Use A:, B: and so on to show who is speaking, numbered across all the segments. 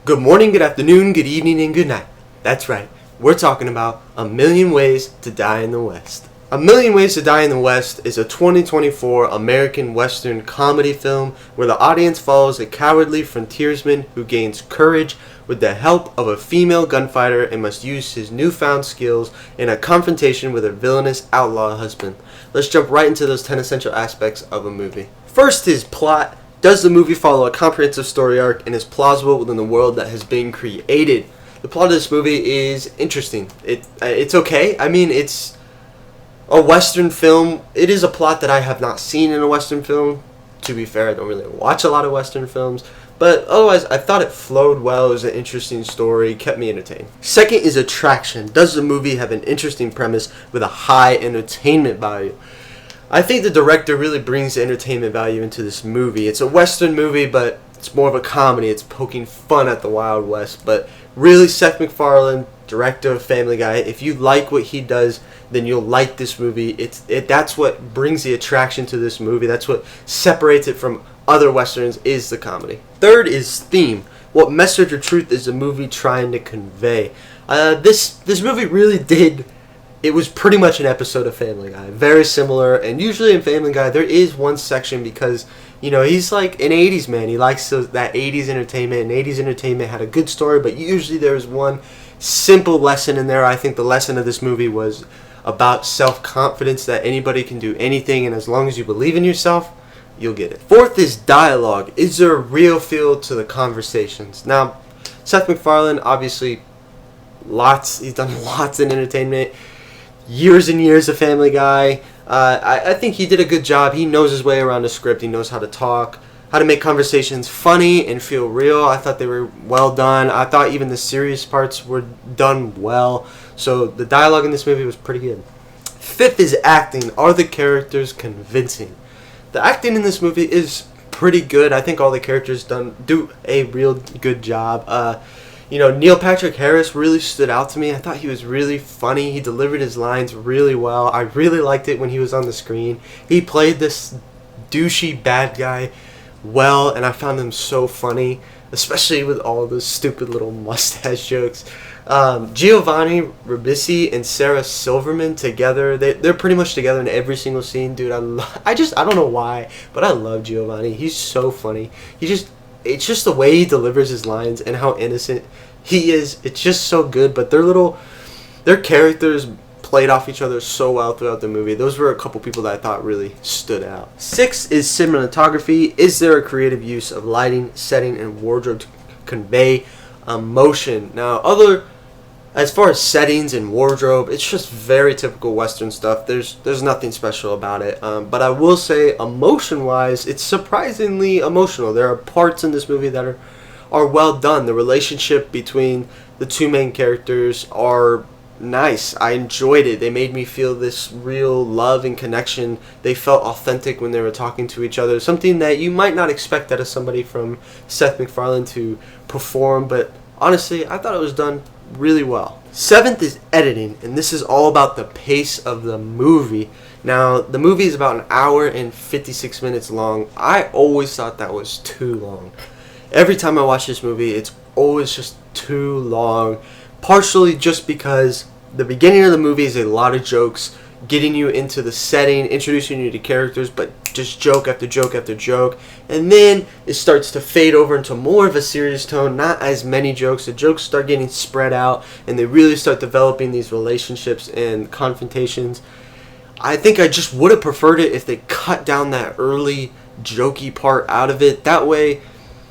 A: Good morning, good afternoon, good evening, and good night. That's right. We're talking about A Million Ways to Die in the West. A Million Ways to Die in the West is a 2024 American Western comedy film where the audience follows a cowardly frontiersman who gains courage with the help of a female gunfighter and must use his newfound skills in a confrontation with a villainous outlaw husband. Let's jump right into those 10 essential aspects of a movie. First is plot. Does the movie follow a comprehensive story arc and is plausible within the world that has been created? The plot of this movie is interesting. It's okay. I mean, it's a Western film. It is a plot that I have not seen in a Western film. To be fair, I don't really watch a lot of Western films. But otherwise, I thought it flowed well. It was an interesting story. Kept me entertained. Second is attraction. Does the movie have an interesting premise with a high entertainment value? I think the director really brings the entertainment value into this movie. It's a Western movie, but it's more of a comedy. It's poking fun at the Wild West. But really, Seth MacFarlane, director of Family Guy, if you like what he does, then you'll like this movie. That's what brings the attraction to this movie. That's what separates it from other Westerns, is the comedy. Third is theme. What message or truth is the movie trying to convey? This movie really did... It was pretty much an episode of Family Guy. Very similar. And usually in Family Guy, there is one section because, you know, he's like an 80s man. He likes that 80s entertainment. And 80s entertainment had a good story, but usually there was one simple lesson in there. I think the lesson of this movie was about self-confidence, that anybody can do anything, and as long as you believe in yourself, you'll get it. Fourth is dialogue. Is there a real feel to the conversations? Now, Seth MacFarlane, obviously, he's done lots in entertainment. Years and years of Family Guy. I think he did a good job. He knows his way around the script. He knows how to talk, how to make conversations funny and feel real. I thought they were well done. I thought even the serious parts were done well. So the dialogue in this movie was pretty good. Fifth is acting. Are the characters convincing? The acting in this movie is pretty good. I think all the characters do a real good job. Neil Patrick Harris really stood out to me. I thought he was really funny. He delivered his lines really well. I really liked it when he was on the screen. He played this douchey bad guy well, and I found him so funny, especially with all those stupid little mustache jokes. Giovanni Ribisi and Sarah Silverman together, they're pretty much together in every single scene. Dude, I don't know why, but I love Giovanni. He's so funny. It's just the way he delivers his lines and how innocent he is. It's just so good. But their characters played off each other so well throughout the movie. Those were a couple people that I thought really stood out. Six is cinematography. Is there a creative use of lighting, setting, and wardrobe to convey emotion? Now, as far as settings and wardrobe, it's just very typical Western stuff. There's nothing special about it. But I will say, emotion-wise, it's surprisingly emotional. There are parts in this movie that are well done. The relationship between the two main characters are nice. I enjoyed it. They made me feel this real love and connection. They felt authentic when they were talking to each other. Something that you might not expect out of somebody from Seth MacFarlane to perform. But honestly, I thought it was done really well. Seventh is editing, and this is all about the pace of the movie. Now, the movie is about an hour and 56 minutes long. I always thought that was too long. Every time I watch this movie, it's always just too long. Partially just because the beginning of the movie is a lot of jokes, getting you into the setting, introducing you to characters, but just joke after joke after joke. And then it starts to fade over into more of a serious tone, not as many jokes. The jokes start getting spread out, and they really start developing these relationships and confrontations. I think I just would have preferred it if they cut down that early jokey part out of it. That way,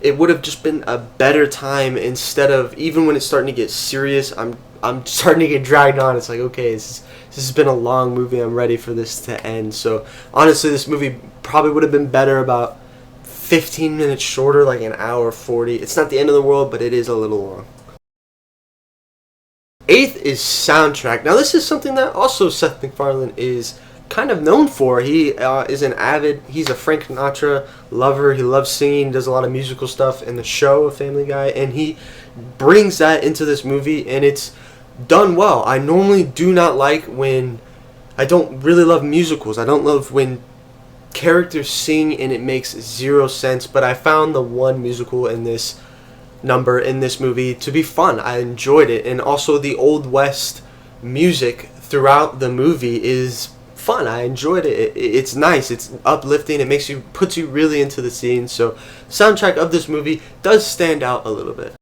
A: it would have just been a better time instead of, even when it's starting to get serious, I'm starting to get dragged on. It's like, okay, this has been a long movie. I'm ready for this to end. So honestly, this movie probably would have been better about 15 minutes shorter, like an hour 40. It's not the end of the world, but it is a little long. Eighth is soundtrack. Now, this is something that also Seth MacFarlane is kind of known for. He he's a Frank Sinatra lover. He loves singing, does a lot of musical stuff in the show of Family Guy, and he brings that into this movie, and it's done well. I normally do not like when, I don't really love musicals. I don't love when characters sing and it makes zero sense, but I found the one musical in this number in this movie to be fun. I enjoyed it, and also the Old West music throughout the movie is fun. I enjoyed it. It's nice. It's uplifting. It puts you really into the scene. So, soundtrack of this movie does stand out a little bit.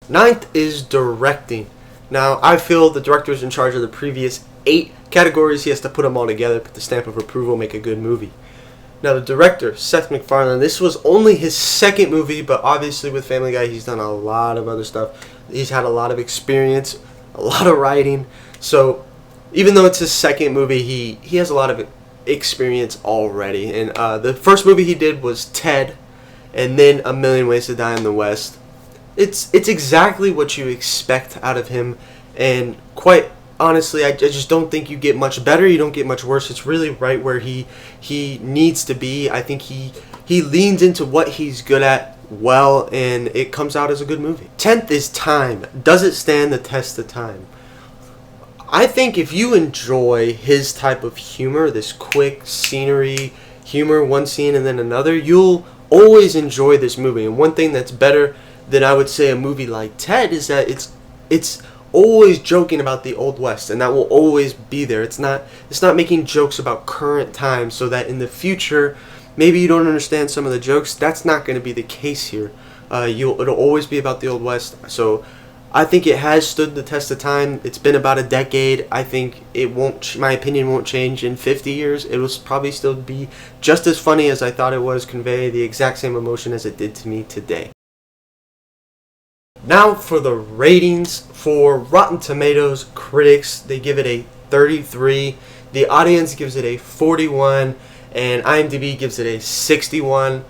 A: Ninth is directing. Now, I feel the director is in charge of the previous 8 categories. He has to put them all together, put the stamp of approval, make a good movie. Now, the director, Seth MacFarlane, this was only his second movie, but obviously with Family Guy, he's done a lot of other stuff. He's had a lot of experience, a lot of writing. So, even though it's his second movie, he has a lot of experience already. And the first movie he did was Ted, and then A Million Ways to Die in the West. It's exactly what you expect out of him, and quite honestly, I just don't think you get much better. You don't get much worse. It's really right where he needs to be. I think he leans into what he's good at well, and it comes out as a good movie. 10th is Time. Does it stand the test of time? I think if you enjoy his type of humor, this quick scenery humor, one scene and then another, you'll always enjoy this movie. And one thing that's better than I would say a movie like Ted is that it's always joking about the Old West, and that will always be there. It's not making jokes about current times so that in the future maybe you don't understand some of the jokes. That's not going to be the case here. It'll always be about the Old West. So I think it has stood the test of time. It's been about a decade. I think my opinion won't change in 50 years. It will probably still be just as funny as I thought it was, convey the exact same emotion as it did to me today. Now for the ratings. For Rotten Tomatoes critics, they give it a 33. The audience gives it a 41. And IMDb gives it a 61.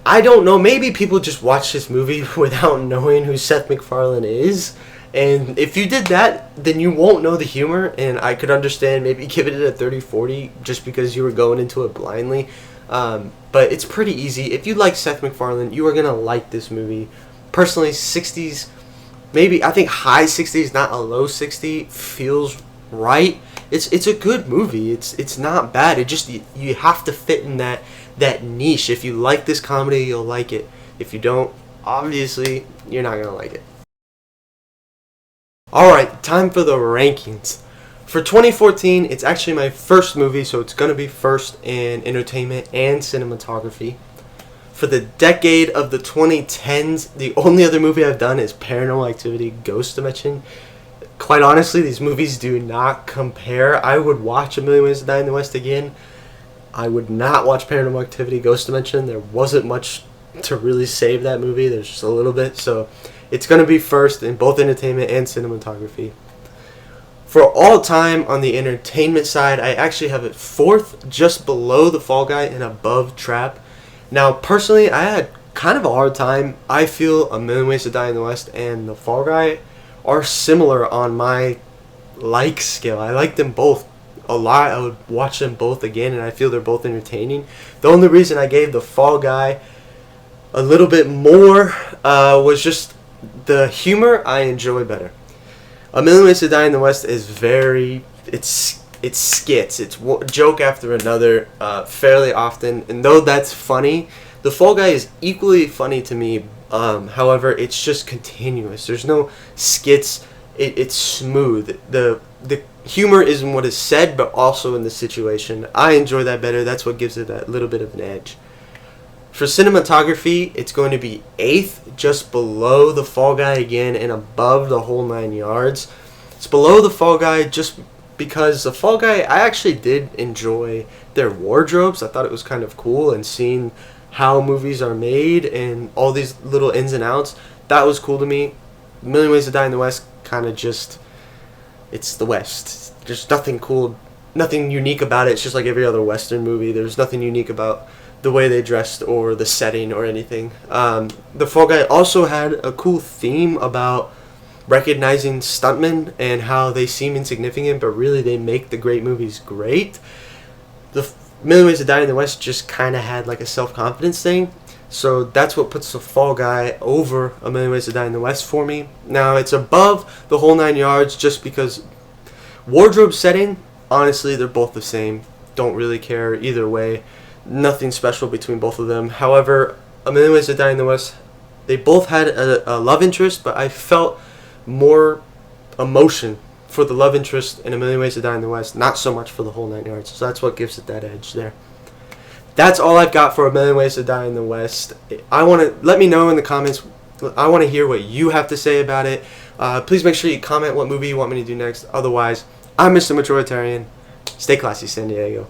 A: I don't know. Maybe people just watch this movie without knowing who Seth MacFarlane is. And if you did that, then you won't know the humor. And I could understand maybe giving it a 30-40 just because you were going into it blindly. But it's pretty easy. If you like Seth MacFarlane, you are going to like this movie. Personally, 60s, maybe I think high 60s, not a low 60, feels right. It's a good movie. It's not bad. It just you have to fit in that niche. If you like this comedy, you'll like it. If you don't, obviously you're not gonna like it. All right, time for the rankings. For 2014, it's actually my first movie, so it's gonna be first in entertainment and cinematography. For the decade of the 2010s, the only other movie I've done is Paranormal Activity: Ghost Dimension. Quite honestly, these movies do not compare. I would watch A Million Ways to Die in the West again. I would not watch Paranormal Activity: Ghost Dimension. There wasn't much to really save that movie. There's just a little bit. So it's going to be first in both entertainment and cinematography. For all time on the entertainment side, I actually have it fourth, just below The Fall Guy and above Trap. Now, personally, I had kind of a hard time. I feel A Million Ways to Die in the West and The Fall Guy are similar on my like scale. I like them both a lot. I would watch them both again, and I feel they're both entertaining. The only reason I gave The Fall Guy a little bit more was just the humor I enjoy better. A Million Ways to Die in the West is it's skits. It's joke after another fairly often. And though that's funny, The Fall Guy is equally funny to me. However, it's just continuous. There's no skits. It's smooth. The humor is in what is said, but also in the situation. I enjoy that better. That's what gives it that little bit of an edge. For cinematography, it's going to be 8th, just below The Fall Guy again, and above The Whole 9 Yards. It's below The Fall Guy just because The Fall Guy, I actually did enjoy their wardrobes. I thought it was kind of cool, and seeing how movies are made and all these little ins and outs, that was cool to me. A Million Ways to Die in the West, kind of just, it's the West. There's nothing cool, nothing unique about it. It's just like every other Western movie. There's nothing unique about the way they dressed or the setting or anything. The Fall Guy also had a cool theme about recognizing stuntmen and how they seem insignificant, but really they make the great movies great. The Million Ways to Die in the West just kind of had like a self-confidence thing. So that's what puts The Fall Guy over A Million Ways to Die in the West for me. Now, it's above The Whole 9 Yards just because wardrobe setting, honestly, they're both the same. Don't really care either way. Nothing special between both of them. However, A Million Ways to Die in the West, they both had a love interest, but I felt more emotion for the love interest in A Million Ways to Die in the West, not so much for the whole 9 yards. So that's what gives it that edge there. That's all I've got for A Million Ways to Die in the West. Let me know in the comments. I want to hear what you have to say about it. Please make sure you comment what movie you want me to do next. Otherwise, I'm Mr. Majoritarian. Stay classy, San Diego.